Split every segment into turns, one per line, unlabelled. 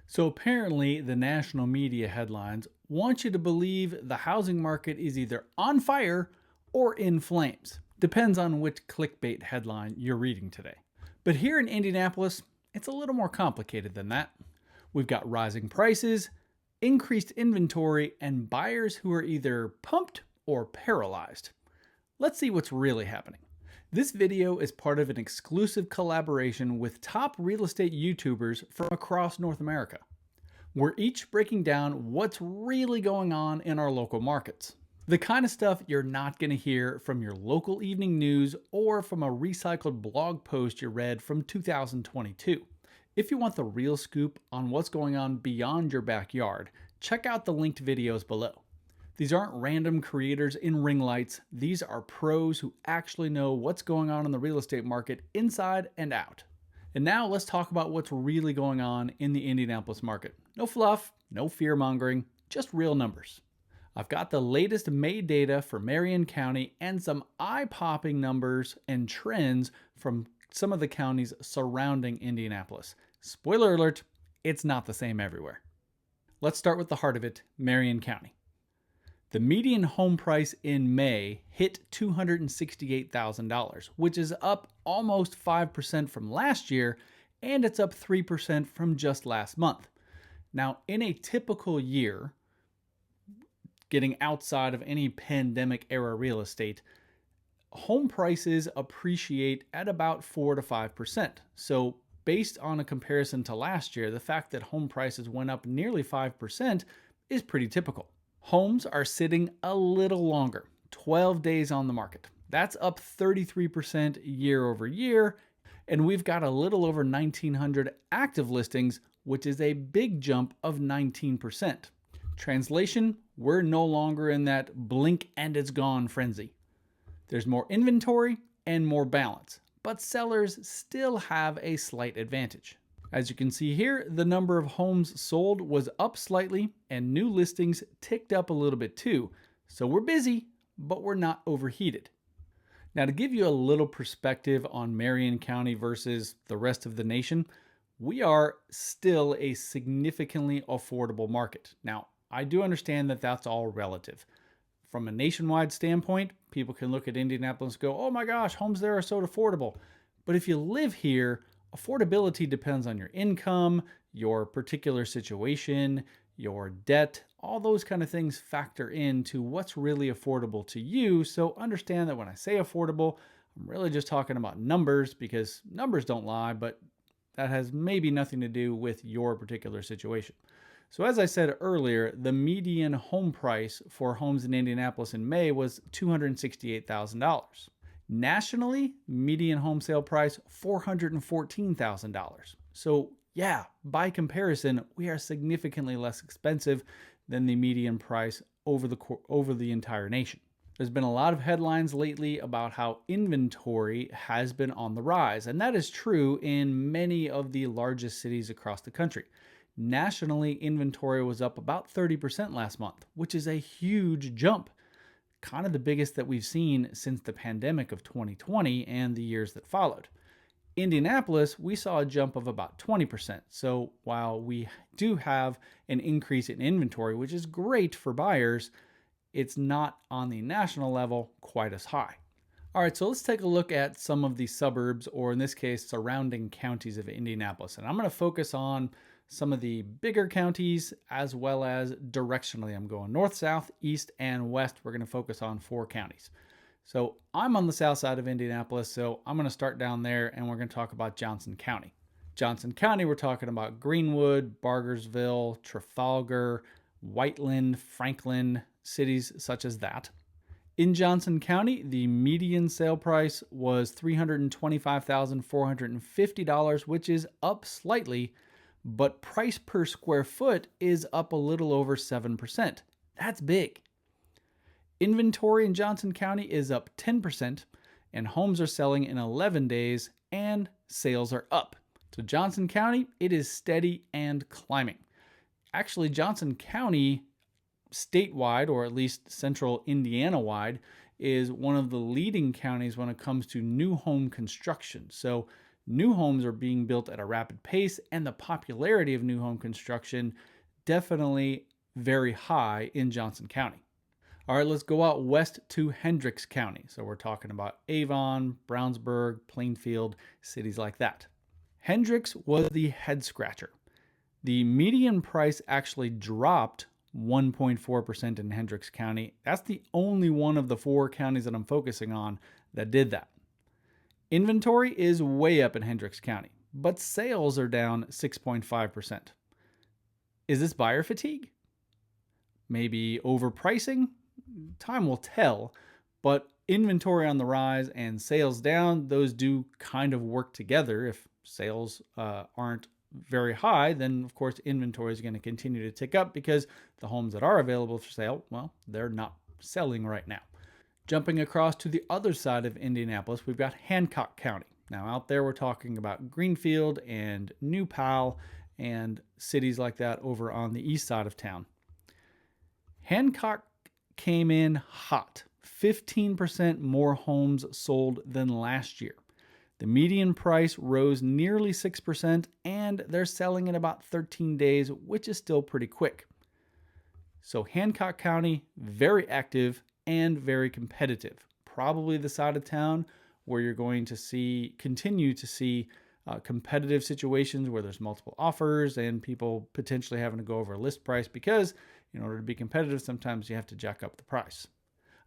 So apparently, the national media headlines want you to believe the housing market is either on fire or in flames. Depends on which clickbait headline you're reading today. But here in Indianapolis, it's a little more complicated than that. We've got rising prices, increased inventory, and buyers who are either pumped or paralyzed. Let's see what's really happening. This video is part of an exclusive collaboration with top real estate YouTubers from across North America. We're each breaking down what's really going on in our local markets. The kind of stuff you're not going to hear from your local evening news or from a recycled blog post you read from 2022. If you want the real scoop on what's going on beyond your backyard, check out the linked videos below. These aren't random creators in ring lights. These are pros who actually know what's going on in the real estate market inside and out. And now let's talk about what's really going on in the Indianapolis market. No fluff, no fear mongering, just real numbers. I've got the latest May data for Marion County and some eye-popping numbers and trends from some of the counties surrounding Indianapolis. Spoiler alert, it's not the same everywhere. Let's start with the heart of it, Marion County. The median home price in May hit $268,000, which is up almost 5% from last year, and it's up 3% from just last month. Now, in a typical year, getting outside of any pandemic era real estate, home prices appreciate at about 4 to 5%. So based on a comparison to last year, the fact that home prices went up nearly 5% is pretty typical. Homes are sitting a little longer, 12 days on the market. That's up 33% year over year, and we've got a little over 1,900 active listings, which is a big jump of 19%. Translation, we're no longer in that blink and it's gone frenzy. There's more inventory and more balance, but sellers still have a slight advantage. As you can see here, the number of homes sold was up slightly and new listings ticked up a little bit too. So we're busy, but we're not overheated. Now, to give you a little perspective on Marion County versus the rest of the nation, we are still a significantly affordable market. Now, I do understand that that's all relative. From a nationwide standpoint, people can look at Indianapolis and go, oh my gosh, homes there are so affordable. But if you live here, affordability depends on your income, your particular situation, your debt, all those kind of things factor into what's really affordable to you. So understand that when I say affordable, I'm really just talking about numbers because numbers don't lie, but that has maybe nothing to do with your particular situation. So as I said earlier, the median home price for homes in Indianapolis in May was $268,000. Nationally, median home sale price $414,000. So yeah, by comparison, we are significantly less expensive than the median price over the entire nation. There's been a lot of headlines lately about how inventory has been on the rise, and that is true in many of the largest cities across the country. Nationally, inventory was up about 30% last month, which is a huge jump. Kind of the biggest that we've seen since the pandemic of 2020 and the years that followed. Indianapolis, we saw a jump of about 20%. So while we do have an increase in inventory, which is great for buyers, it's not on the national level quite as high. All right, so let's take a look at some of the suburbs, or in this case, surrounding counties of Indianapolis. And I'm going to focus on some of the bigger counties as well as directionally. I'm going north, south, east, and west. We're going to focus on 4 counties. So I'm on the south side of Indianapolis, so I'm going to start down there and we're going to talk about Johnson County. Johnson County, we're talking about Greenwood, Bargersville, Trafalgar, Whiteland, Franklin, cities such as that. In Johnson County, the median sale price was $325,450, which is up slightly, but price per square foot is up a little over 7%. That's big. Inventory in Johnson County is up 10%, and homes are selling in 11 days, and sales are up. So Johnson County, it is steady and climbing. Actually, Johnson County statewide, or at least central Indiana-wide, is one of the leading counties when it comes to new home construction. So New homes are being built at a rapid pace, and the popularity of new home construction definitely very high in Johnson County. All right, let's go out west to Hendricks County. So we're talking about Avon, Brownsburg, Plainfield, cities like that. Hendricks was the head scratcher. The median price actually dropped 1.4% in Hendricks County. That's the only one of the 4 counties that I'm focusing on that did that. Inventory is way up in Hendricks County, but sales are down 6.5%. Is this buyer fatigue? Maybe overpricing? Time will tell, but inventory on the rise and sales down, those do kind of work together. If sales aren't very high, then of course inventory is going to continue to tick up because the homes that are available for sale, well, they're not selling right now. Jumping across to the other side of Indianapolis, we've got Hancock County. Now out there we're talking about Greenfield and New Pal and cities like that over on the east side of town. Hancock came in hot, 15% more homes sold than last year. The median price rose nearly 6%, and they're selling in about 13 days, which is still pretty quick. So Hancock County, very active and very competitive. Probably the side of town where you're going to continue to see competitive situations where there's multiple offers and people potentially having to go over a list price because in order to be competitive, sometimes you have to jack up the price.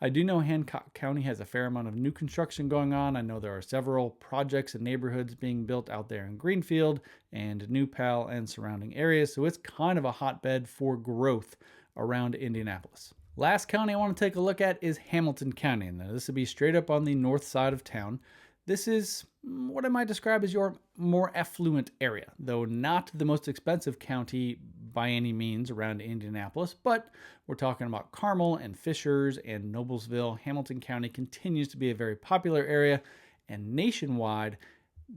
I do know Hancock County has a fair amount of new construction going on. I know there are several projects and neighborhoods being built out there in Greenfield and New Pal and surrounding areas. So it's kind of a hotbed for growth around Indianapolis. Last county I want to take a look at is Hamilton County. Now, this would be straight up on the north side of town. This is what I might describe as your more affluent area, though not the most expensive county by any means around Indianapolis, but we're talking about Carmel and Fishers and Noblesville. Hamilton County continues to be a very popular area, and nationwide,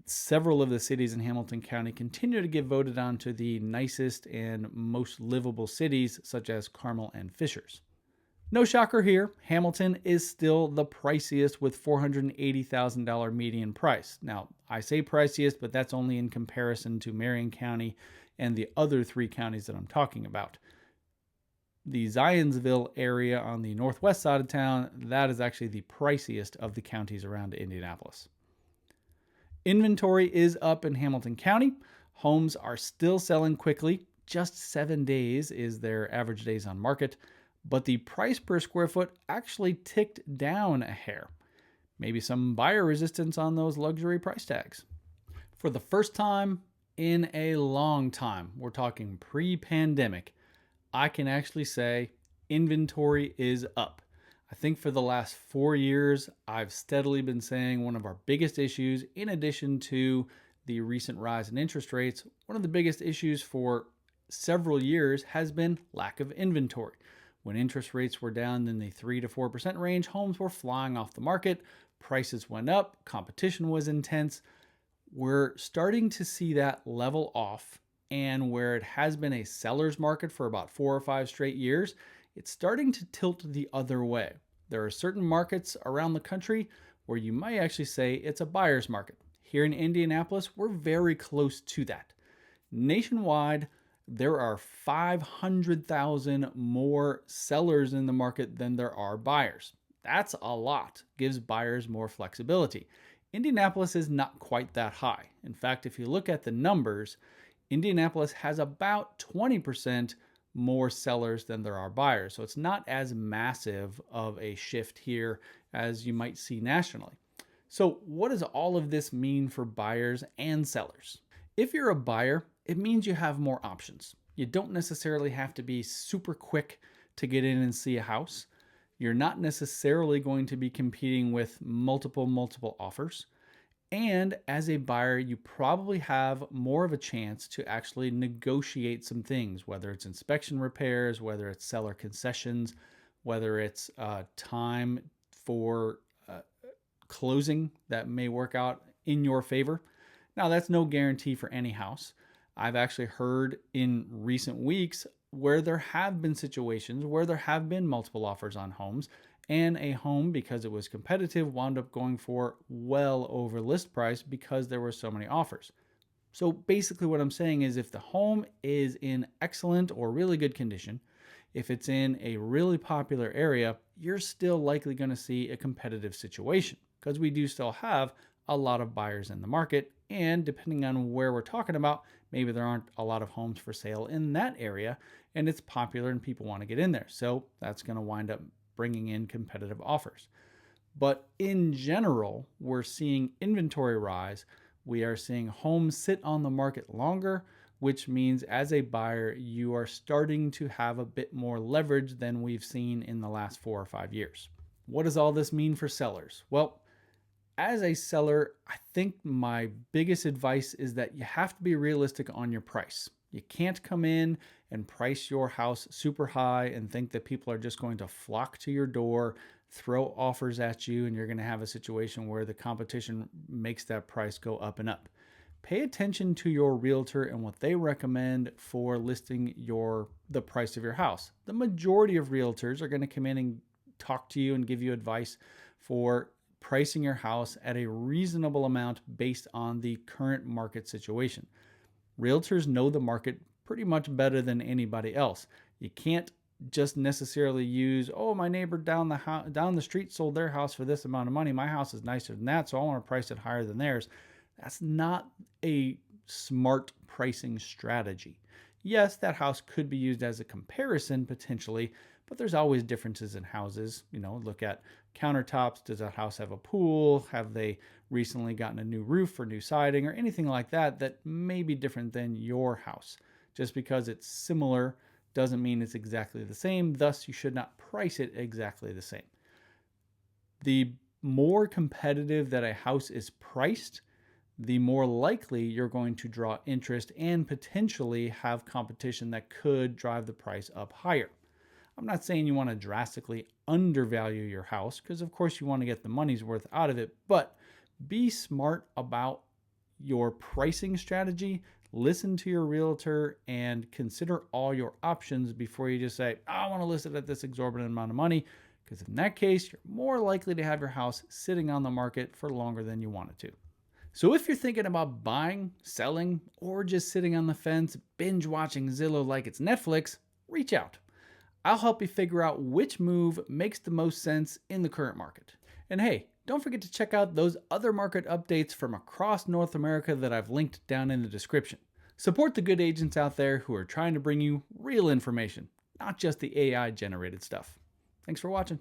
several of the cities in Hamilton County continue to get voted on to the nicest and most livable cities, such as Carmel and Fishers. No shocker here, Hamilton is still the priciest with $480,000 median price. Now, I say priciest, but that's only in comparison to Marion County and the other 3 counties that I'm talking about. The Zionsville area on the northwest side of town, that is actually the priciest of the counties around Indianapolis. Inventory is up in Hamilton County. Homes are still selling quickly. Just 7 days is their average days on market. But the price per square foot actually ticked down a hair. Maybe some buyer resistance on those luxury price tags. For the first time in a long time, we're talking pre-pandemic, I can actually say inventory is up. I think for the last 4 years, I've steadily been saying one of our biggest issues, in addition to the recent rise in interest rates, one of the biggest issues for several years has been lack of inventory. When interest rates were down in the 3 to 4% range, homes were flying off the market, prices went up, competition was intense. We're starting to see that level off, and where it has been a seller's market for about 4 or 5 straight years, it's starting to tilt the other way. There are certain markets around the country where you might actually say it's a buyer's market. Here in Indianapolis, we're very close to that. Nationwide, there are 500,000 more sellers in the market than there are buyers. That's a lot. Gives buyers more flexibility. Indianapolis is not quite that high. In fact, if you look at the numbers, Indianapolis has about 20% more sellers than there are buyers. So it's not as massive of a shift here as you might see nationally. So what does all of this mean for buyers and sellers? If you're a buyer, it means you have more options. You don't necessarily have to be super quick to get in and see a house. You're not necessarily going to be competing with multiple offers. And as a buyer, you probably have more of a chance to actually negotiate some things, whether it's inspection repairs, whether it's seller concessions, whether it's time for closing that may work out in your favor. Now, that's no guarantee for any house. I've actually heard in recent weeks where there have been situations where there have been multiple offers on homes, And a home, because it was competitive, wound up going for well over list price because there were so many offers. So basically what I'm saying is if the home is in excellent or really good condition, if it's in a really popular area, you're still likely going to see a competitive situation because we do still have a lot of buyers in the market. And depending on where we're talking about, maybe there aren't a lot of homes for sale in that area and it's popular and people want to get in there. So that's going to wind up bringing in competitive offers. But in general, we're seeing inventory rise. We are seeing homes sit on the market longer, which means as a buyer, you are starting to have a bit more leverage than we've seen in the last 4 or 5 years. What does all this mean for sellers? Well, as a seller, I think my biggest advice is that you have to be realistic on your price. You can't come in and price your house super high and think that people are just going to flock to your door, throw offers at you, and you're going to have a situation where the competition makes that price go up and up. Pay attention to your realtor and what they recommend for listing the price of your house. The majority of realtors are going to come in and talk to you and give you advice for pricing your house at a reasonable amount based on the current market situation. Realtors know the market pretty much better than anybody else. You can't just necessarily use, oh, my neighbor down the street sold their house for this amount of money. My house is nicer than that, so I want to price it higher than theirs. That's not a smart pricing strategy. Yes, that house could be used as a comparison potentially, but there's always differences in houses. Look at countertops. Does that house have a pool? Have they recently gotten a new roof or new siding or anything like that that may be different than your house? Just because it's similar doesn't mean it's exactly the same. Thus, you should not price it exactly the same. The more competitive that a house is priced, the more likely you're going to draw interest and potentially have competition that could drive the price up higher. I'm not saying you want to drastically undervalue your house because of course you want to get the money's worth out of it, but be smart about your pricing strategy. Listen to your realtor and consider all your options before you just say, I want to list it at this exorbitant amount of money, because in that case, you're more likely to have your house sitting on the market for longer than you want it to. So if you're thinking about buying, selling, or just sitting on the fence, binge watching Zillow like it's Netflix, reach out. I'll help you figure out which move makes the most sense in the current market. And hey, don't forget to check out those other market updates from across North America that I've linked down in the description. Support the good agents out there who are trying to bring you real information, not just the AI generated stuff. Thanks for watching.